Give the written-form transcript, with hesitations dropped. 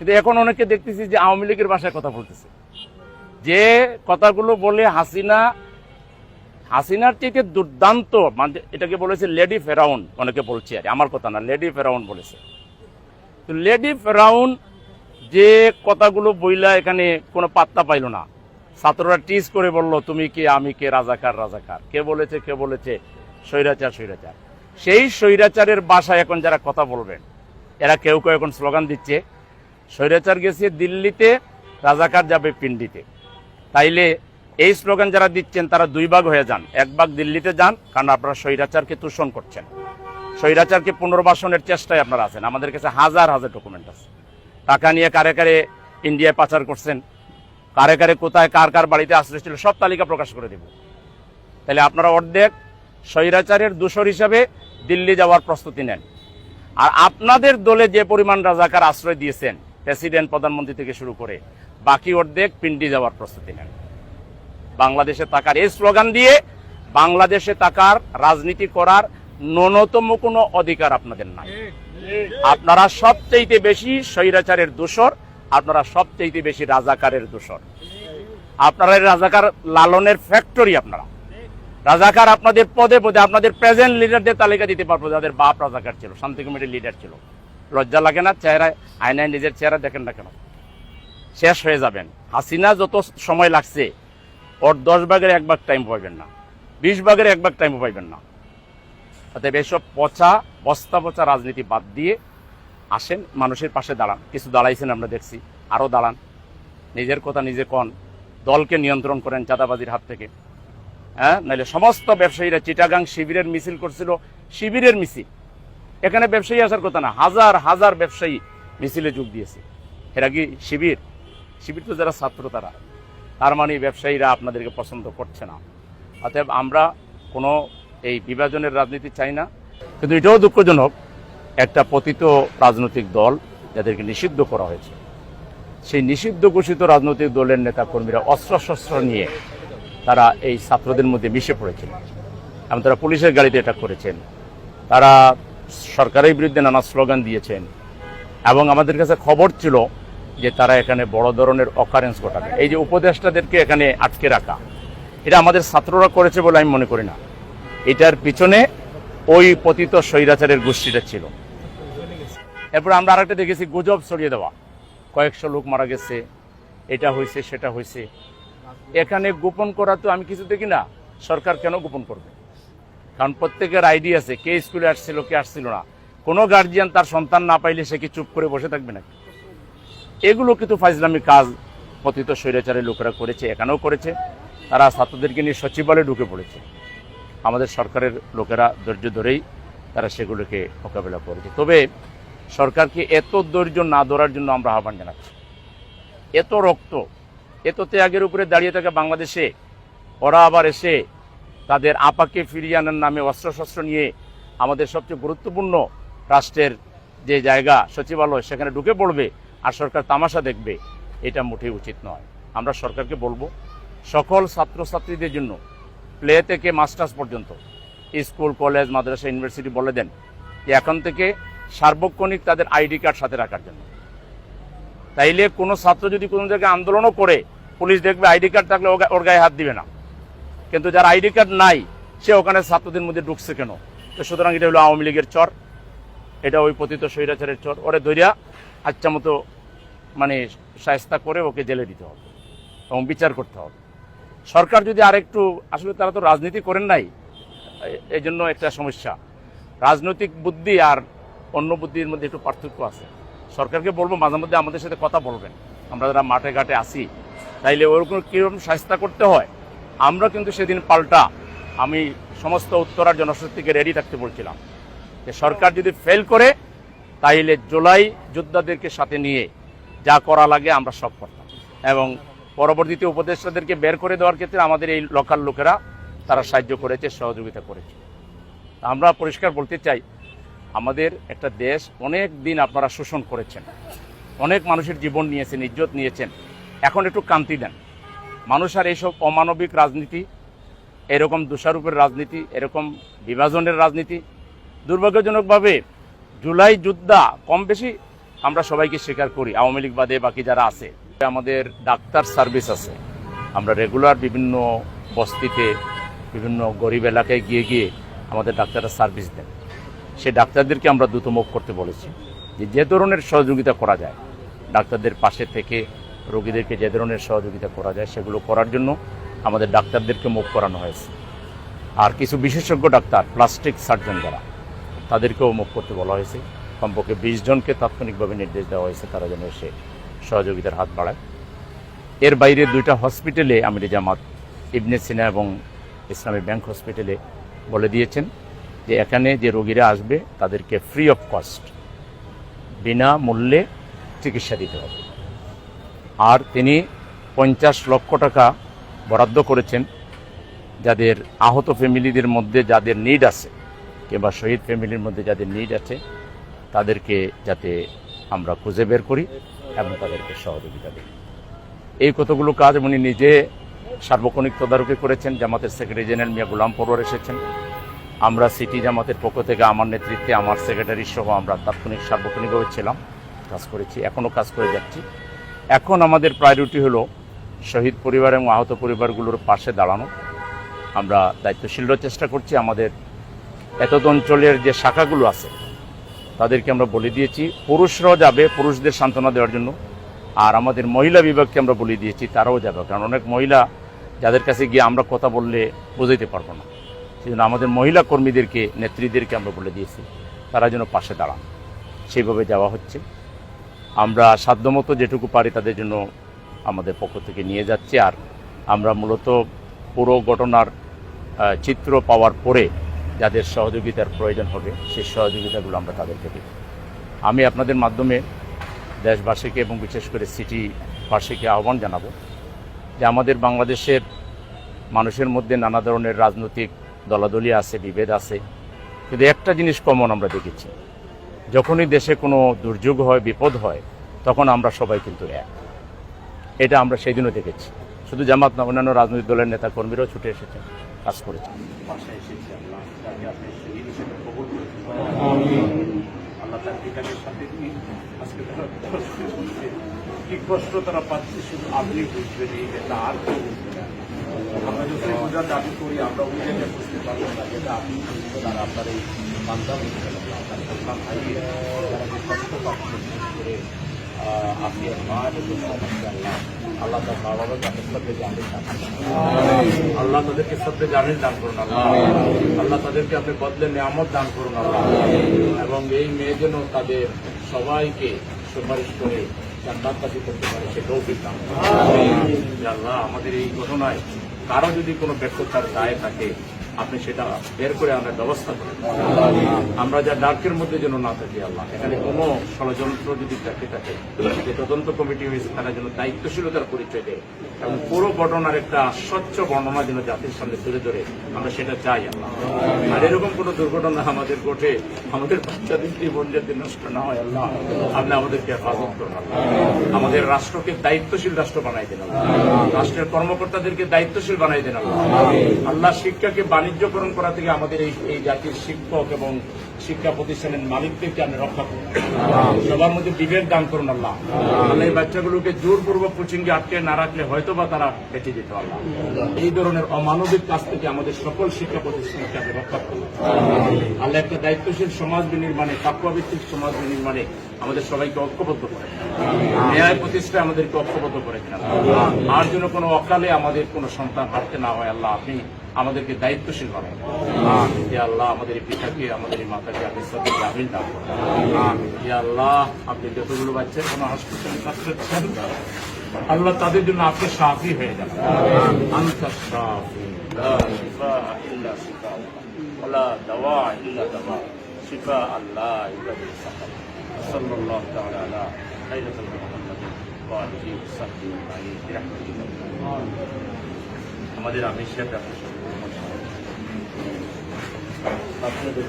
কিন্তু এখন অনেকে দেখতেছি যে আওয়ামী লীগের ভাষায় কথা বলতেছে, যে কথাগুলো বলে হাসিনার থেকে দুর্দান্ত, মানে এটাকে বলেছে লেডি ফেরাউন, অনেকে বলছে, আর আমার কথা না, লেডি ফেরাউন বলেছে। তো লেডি ফেরাউন যে কথাগুলো বইলা এখানে কোনো পাত্তা পাইল না, ছাত্ররা টিজ করে বলল তুমি কে আমি কে, রাজাকার রাজাকার, কে বলেছে স্বৈরাচার স্বৈরাচার। সেই স্বৈরাচারের ভাষায় এখন যারা কথা বলবেন, এরা কেউ কেউ এখন স্লোগান দিচ্ছে স্বৈরাচার গেছে দিল্লিতে, রাজাকার যাবে পিন্ডিতে। তাইলে এই স্লোগান যারা দিচ্ছেন তারা দুই ভাগ হয়ে যান, এক ভাগ দিল্লিতে যান, কারণ আপনারা স্বৈরাচারকে তুষণ করছেন, স্বৈরাচারকে পুনর্বাসনের চেষ্টায় আপনারা আছেন। আমাদের কাছে হাজার হাজার ডকুমেন্ট আছে, টাকা নিয়ে কারে কারে ইন্ডিয়ায় পাচার করছেন, কারে কারে কোথায় কার কার বাড়িতে আশ্রয় ছিল, সব তালিকা প্রকাশ করে দেব। তাহলে আপনারা অর্ধেক স্বৈরাচারের দূষর হিসাবে দিল্লি যাওয়ার প্রস্তুতি নেন, আর আপনাদের দলে যে পরিমাণ রাজাকার আশ্রয় দিয়েছেন, প্রেসিডেন্ট প্রধানমন্ত্রী থেকে শুরু করে, বাকি অর্ধেক পিন্ডি যাওয়ার প্রস্তুতি নেন। বাংলাদেশে থাকার এই স্লোগান দিয়ে বাংলাদেশে থাকার রাজনীতি করার ন্যূনতম কোনো অধিকার আপনাদের নাই। আপনারা সবচেয়ে বেশি স্বৈরাচারের দোষর, আপনারা সবচেয়ে বেশি রাজাকারের দোষর। আপনারা রাজাকার লালনের ফ্যাক্টরি, আপনারা রাজাকার আপনাদের পদে পদে, আপনাদের প্রেজেন্ট লিডারদের তালিকা দিতে পারবো যাদের বাপ রাজাকার ছিল, শান্তি কমিটির লিডার ছিল। লজ্জা লাগে না? চেহারায় আয়নায় নিজের চেহারা দেখেন না কেন? শেষ হয়ে যাবেন। হাসিনা যত সময় লাগছে, ওর 10 ভাগের 1 ভাগ টাইম পাইবেন না, 20 ভাগের 1 ভাগ টাইম পাইবেন না। অতএব এসব বস্তা পচা রাজনীতি বাদ দিয়ে আসেন, মানুষের পাশে দাঁড়ান। কিছু দাঁড়াইছেন আমরা দেখছি, আরও দাঁড়ান, নিজের কথা নিজে কন, দলকে নিয়ন্ত্রণ করেন চাঁদাবাজির হাত থেকে। নাহলে সমস্ত ব্যবসায়ীরা চিটাগাং শিবিরের মিছিল করছিল, শিবিরের মিছিল, এখানে ব্যবসায়ী আসার কথা না, হাজার হাজার ব্যবসায়ী মিছিলে যোগ দিয়েছে। এরা কি শিবির তো যারা ছাত্র তার মানে ব্যবসায়ীরা আপনাদেরকে পছন্দ করছে না। অতএব আমরা কোনো এই বিভাজনের রাজনীতি চাই না। কিন্তু এটাও দুঃখজনক, একটা পতিত রাজনৈতিক দল যাদেরকে নিষিদ্ধ করা হয়েছে, সেই নিষিদ্ধ ঘোষিত রাজনৈতিক দলের নেতাকর্মীরা অস্ত্রশস্ত্র নিয়ে তারা এই ছাত্রদের মধ্যে মিশে পড়েছিল এবং তারা পুলিশের গাড়িতে অ্যাটাক করেছেন, তারা সরকারের বিরুদ্ধে নানা স্লোগান দিয়েছেন, এবং আমাদের কাছে খবর ছিল যে তারা এখানে বড় ধরনের অকারেন্স ঘটাবে। এই যে উপদেষ্টাদেরকে এখানে আটকে রাখা, এটা আমাদের ছাত্ররা করেছে বলে আমি মনে করি না, এটার পিছনে ওই পতিত স্বৈরাচারের গোষ্ঠীটা ছিল। এরপর আমরা আরেকটা দেখেছি গুজব ছড়িয়ে দেওয়া, কয়েকশো লোক মারা গেছে, এটা হয়েছে সেটা হয়েছে। এখানে গোপন করা তো আমি কিছু দেখি না। সরকার কেন গোপন করবে? কারণ প্রত্যেকের আইডি আছে, কে স্কুলে আসছিল কে আসছিল না। কোনো গার্জিয়ান তার সন্তান না পাইলে সে কি চুপ করে বসে থাকবে নাকি? এগুলো কিন্তু ফাইজলামি কাজ পতিত স্বৈরাচারের লোকেরা করেছে, এখানেও করেছে। তারা ছাত্রদেরকে নিয়ে সচিবালয়ে ঢুকে পড়েছে। আমাদের সরকারের লোকেরা ধৈর্য ধরেই তারা সেগুলোকে মোকাবেলা করেছে। তবে সরকারকে এত ধৈর্য না ধরার জন্য আমরা আহ্বান জানাচ্ছি। এত রক্ত, এত ত্যাগের উপরে দাঁড়িয়ে থাকে বাংলাদেশে, ওরা আবার এসে তাদের আপাকে ফিরিয়ে আনার নামে অস্ত্রশস্ত্র নিয়ে আমাদের সবচেয়ে গুরুত্বপূর্ণ রাষ্ট্রের যে জায়গা সচিবালয়, সেখানে ঢুকে পড়বে আর সরকার তামাশা দেখবে, এটা মোটেই উচিত নয়। আমরা সরকারকে বলবো, সকল ছাত্রছাত্রীদের জন্য প্লে থেকে মাস্টার্স পর্যন্ত স্কুল, কলেজ, মাদ্রাসা, ইউনিভার্সিটি বলে দেন যে এখন থেকে সার্বক্ষণিক তাদের আইডি কার্ড সাথে রাখার জন্য। তাইলে কোনো ছাত্র যদি কোনো জায়গায় আন্দোলনও করে, পুলিশ দেখবে আইডি কার্ড থাকলে ওর গায়ে হাত দিবে না। কিন্তু যার আইডি কার্ড নাই, সে ওখানে ছাত্রদের মধ্যে ঢুকছে কেন? তো সুতরাং এটা হলো আওয়ামী লীগের চর, এটা ওই পতিত স্বৈরাচারের চর। ওরে ধরিয়া আচ্ছা মতো মানে শায়েস্তা করে ওকে জেলে দিতে হবে এবং বিচার করতে হবে। সরকার যদি আরেকটু, আসলে তারা তো রাজনীতি করেন নাই, এই জন্য একটা সমস্যা। রাজনৈতিক বুদ্ধি আর অন্য বুদ্ধির মধ্যে একটু পার্থক্য আছে। সরকারকে বলবো মাঝে মধ্যে আমাদের সাথে কথা বলবেন, আমরা যারা মাঠে ঘাটে আসি, তাইলে ওরকম কীরকম শায়েস্তা করতে হয় আমরা কিন্তু সেদিন পাল্টা আমি সমস্ত উত্তরার জনশক্তিকে রেডি থাকতে বলছিলাম যে সরকার যদি ফেল করে তাইলে জুলাই যোদ্ধাদেরকে সাথে নিয়ে যা করা লাগে আমরা সব করতাম। এবং পরবর্তীতে উপদেষ্টাদেরকে বের করে দেওয়ার ক্ষেত্রে আমাদের এই লোকাল লোকেরা তারা সাহায্য করেছে, সহযোগিতা করেছে। আমরা পরিষ্কার বলতে চাই, আমাদের একটা দেশ অনেক দিন আপনারা শোষণ করেছেন, অনেক মানুষের জীবন নিয়েছেন, ইজ্জত নিয়েছেন, এখন একটু কান্তি দেন। মানুষ আর এইসব অমানবিক রাজনীতি, এরকম দোষারোপের রাজনীতি, এরকম বিভাজনের রাজনীতি, দুর্ভাগ্যজনকভাবে জুলাই যোদ্ধা কম বেশি আমরা সবাইকে স্বীকার করি, আওয়ামী লীগ বাদে বাকি যারা আছে। আমাদের ডাক্তার সার্ভিস আছে, আমরা রেগুলার বিভিন্ন বস্তিতে বিভিন্ন গরিব এলাকায় গিয়ে গিয়ে আমাদের ডাক্তাররা সার্ভিস দেন। সেই ডাক্তারদেরকে আমরা দ্রুত মুভ করতে বলেছি, যে ধরনের সহযোগিতা করা যায়, ডাক্তারদের পাশে থেকে রোগীদেরকে যে ধরনের সহযোগিতা করা যায় সেগুলো করার জন্য আমাদের ডাক্তারদেরকে মুভ করানো হয়েছে। আর কিছু বিশেষজ্ঞ ডাক্তার, প্লাস্টিক সার্জন যারা, তাদেরকেও মুভ করতে বলা হয়েছে। কমপক্ষে 20 জনকে তাৎক্ষণিকভাবে নির্দেশ দেওয়া হয়েছে তারা যেন এসে সহযোগিতার হাত বাড়ায়। এর বাইরে 2টা হসপিটালে আমিরে জামাত, ইবনে সিনা এবং ইসলামী ব্যাংক হসপিটালে বলে দিয়েছেন যে এখানে যে রোগীরা আসবে তাদেরকে ফ্রি অফ কস্ট, বিনামূল্যে চিকিৎসা দিতে হবে। আর তিনি 50 লক্ষ টাকা বরাদ্দ করেছেন যাদের আহত ফ্যামিলিদের মধ্যে যাদের নিড আছে, কিংবা শহীদ ফ্যামিলির মধ্যে যাদের নিড আছে, তাদেরকে যাতে আমরা খুঁজে বের করি এবং তাদেরকে সহযোগিতা দিই। এই কতগুলো কাজ উনি নিজে সার্বক্ষণিক তদারকি করেছেন। জামাতের সেক্রেটারি জেনারেল মিয়া গোলাম পরওয়ার এসেছেন। আমরা সিটি জামাতের পক্ষ থেকে আমার নেতৃত্বে আমার সেক্রেটারি সহ আমরা তাৎক্ষণিক সার্বক্ষণিকভাবে ছিলাম, কাজ করেছি, এখনও কাজ করে যাচ্ছি। এখন আমাদের প্রায়োরিটি হলো শহীদ পরিবার এবং আহত পরিবারগুলোর পাশে দাঁড়ানো। আমরা দায়িত্বশীলরা চেষ্টা করছি। আমাদের এতদ অঞ্চলের যে শাখাগুলো আছে তাদেরকে আমরা বলে দিয়েছি পুরুষরাও যাবে পুরুষদের সান্ত্বনা দেওয়ার জন্য, আর আমাদের মহিলা বিভাগকে আমরা বলে দিয়েছি তারাও যাবে। কারণ অনেক মহিলা যাদের কাছে গিয়ে আমরা কথা বললে বোঝাইতে পারবো না, সেজন্য আমাদের মহিলা কর্মীদেরকে, নেত্রীদেরকে আমরা বলে দিয়েছি তারা যেন পাশে দাঁড়ান। সেইভাবে যাওয়া হচ্ছে। আমরা সাধ্যমতো যেটুকু পারি তাদের জন্য আমাদের পক্ষ থেকে নিয়ে যাচ্ছি। আর আমরা মূলত পুরো ঘটনার চিত্র পাওয়ার পরে যাদের সহযোগিতার প্রয়োজন হবে সেই সহযোগিতাগুলো আমরা তাদেরকে দেব। আমি আপনাদের মাধ্যমে দেশবাসীকে এবং বিশেষ করে সিটিবাসীকে আহ্বান জানাবো যে আমাদের বাংলাদেশের মানুষের মধ্যে নানা ধরনের রাজনৈতিক দলাদলি আছে, বিভেদ আছে, কিন্তু একটা জিনিস কমন আমরা দেখেছি, যখনই দেশে কোনো দুর্যোগ হয়, বিপদ হয়, তখন আমরা সবাই কিন্তু এক। এটা আমরা সেই দিনও দেখেছি। শুধু জামাত না, অন্যান্য রাজনৈতিক দলের নেতা কর্মীরাও ছুটে এসেছেন, কাজ করেছেন। আল্লাহ তার পিতাকে সাথে নিয়ে আজকে কি কষ্ট তারা পাচ্ছে শুধু আপনি বুঝবেন, এটা আর কেউ বুঝবে না। আমরা যদি বোঝার দাবি করি আমরা ওই জায়গায় বুঝতে পারবো না যেটা আপনি বুঝবেন। আর আপনার এই বান্ধব আপনার সন্তান ভাইয়ে যারা যে কষ্ট পাচ্ছে করে আপনি আল্লাহ তার মা বাবাকে আপনার সাথে জানেন, আল্লাহ তাদেরকে সাথে জানেন দান করুন আল্লাহ, আল্লাহ তাদেরকে আপনি বদলে নিয়ামত দান করুন আল্লাহ, এবং এই মেয়ে যেন তাদের সবাইকে সুপারিশ করে জান্নাতবাসী করতে পারে সে তৌফিক দান আল্লাহ। আমাদের এই ঘটনায় কারো যদি কোনো ব্যর্থতার দায় থাকে আপনি সেটা বের করে আনার ব্যবস্থা করেন। আমরা যা ডার্কের মধ্যে যেন না থাকি আল্লাহ। এখানে কোনো ষড়যন্ত্র যদি থাকে যে তদন্ত কমিটি হয়েছে তারা যেন দায়িত্বশীলতার পরিচয় দেয় এবং পুরো ঘটনার একটা স্বচ্ছ বর্ণনা যেন জাতির সামনে তুলে ধরে, আমরা সেটা চাই আল্লাহ। আর এরকম কোনো দুর্ঘটনা আমাদের ঘটে, আমাদের বাচ্চাদের জীবন যাতে নষ্ট না হয় আল্লাহ, আপনি আমাদেরকে হেফাজত করুন আল্লাহ। আমাদের রাষ্ট্রকে দায়িত্বশীল রাষ্ট্র বানাই দেন আল্লাহ, রাষ্ট্রের কর্মকর্তাদেরকে দায়িত্বশীল বানাই দেন আল্লাহ। আল্লাহ শিক্ষাকে বাণিজ্যকরণ করা থেকে আমাদের এই জাতির শিক্ষক এবং শিক্ষা প্রতিষ্ঠানের মালিকদেরকে আপনি রক্ষা করুন, সবার মধ্যে বিবেক দান করুন আল্লাহ। আল্লাহ এই বাচ্চাগুলোকে জোরপূর্বক কোচিংয়ে আটকে না রাখলে হয়তো বা তারা বেঁচে যেত আল্লাহ। এই ধরনের অমানবিক কাজ থেকে আমাদের সকল শিক্ষা প্রতিষ্ঠানকে আপনি রক্ষা করুন আল্লাহ। একটা দায়িত্বশীল সমাজ বিনির্মাণে, তাকওয়াভিত্তিক সমাজ বিনির্মাণে আমাদের সবাইকে ঐক্যবদ্ধ করেন, ন্যায় প্রতিষ্ঠায় আমাদেরকে ঐক্যবদ্ধ করেছেন আল্লাহ। আর যেন কোনো অকালে আমাদের কোনো সন্তান হারতে না হয় আল্লাহ, আপনি আমাদেরকে দায়িত্বশীল বানান আল্লাহ। আমাদের এই পিতাকে, আমাদের এই মাতাকে আপনি সাথে জামিল দান করেন আল্লাহ। আপনি যতগুলো বাচ্চার কোনো হসপিটালে কাজ করছেন আল্লাহ, তাদের জন্য আপনি সাফি হয়ে যান। আনতা শাফি লা শিফা ইল্লা শিফা ওয়ালা দাওয়া ইল্লা দাওয়া শিফা আল্লাহ ইল্লা বিশফা সাল্লাল্লাহু তাআলা আলা খায়রিল মুহাম্মাদ ওয়া আলিহি ওয়া সাহবিহি আজমাইন বিরহমাতিকা। আমাদের আমির সাহেব আপনাদের